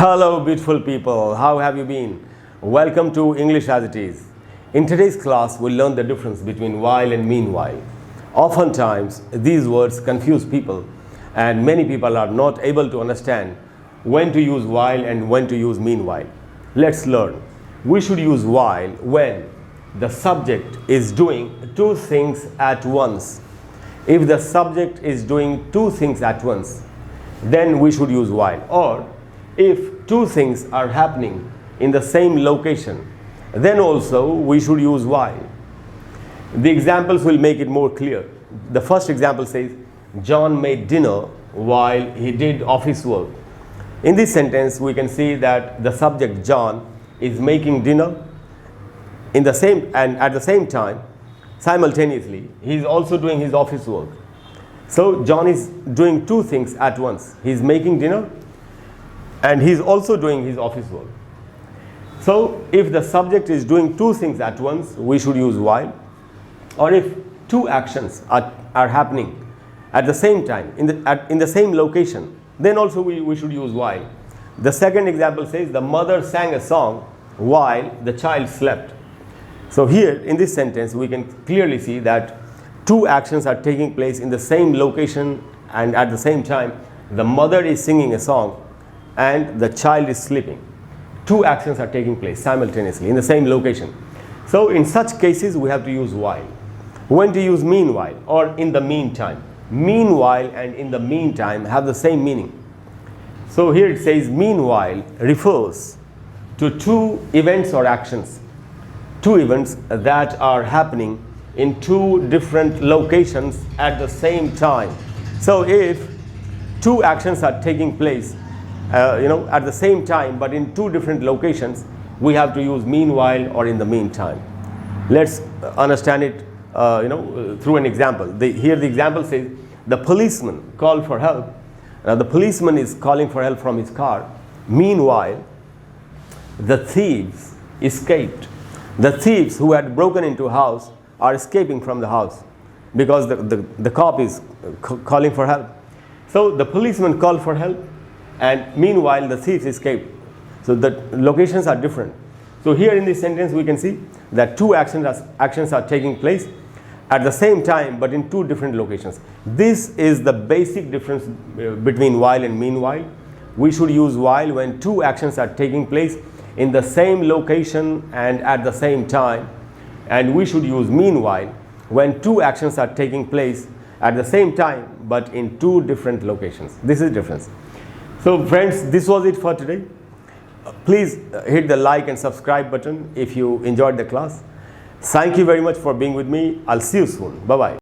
Hello beautiful people, how have you been? Welcome to English as it is. In today's class, we'll learn the difference between while and meanwhile. Oftentimes, these words confuse people and many people are not able to understand when to use while and when to use meanwhile. Let's learn. We should use while when the subject is doing two things at once. If the subject is doing two things at once, then we should use while. Or if two things are happening in the same location, then also we should use while. The examples will make it more clear. The first example says, John made dinner while he did office work. In this sentence, we can see that the subject John is making dinner at the same time, simultaneously, he is also doing his office work. So John is doing two things at once. He is making dinner and he is also doing his office work. So if the subject is doing two things at once, we should use while. Or if two actions are happening at the same time, in the same location, then also we should use while. The second example says, the mother sang a song while the child slept. So here in this sentence, we can clearly see that two actions are taking place in the same location and at the same time, the mother is singing a song and the child is sleeping. Two actions are taking place simultaneously in the same location. So in such cases, we have to use while. When to use meanwhile or in the meantime. Meanwhile and in the meantime have the same meaning. So here it says meanwhile refers to two events or actions. Two events that are happening in two different locations at the same time. So if two actions are taking place at the same time but in two different locations, we have to use meanwhile or in the meantime. Let's understand it through an example. Here the example says, the policeman called for help. Now the policeman is calling for help from his car. Meanwhile, the thieves escaped. The thieves who had broken into a house are escaping from the house because the cop is calling for help. So the policeman called for help and meanwhile the thieves escaped. So the locations are different. So here in this sentence we can see that two actions are taking place at the same time but in two different locations. This is the basic difference between while and meanwhile. We should use while when two actions are taking place in the same location and at the same time, and we should use meanwhile when two actions are taking place at the same time but in two different locations. This is the difference. So friends, this was it for today. Please hit the like and subscribe button if you enjoyed the class. Thank you very much for being with me. I'll see you soon. Bye-bye.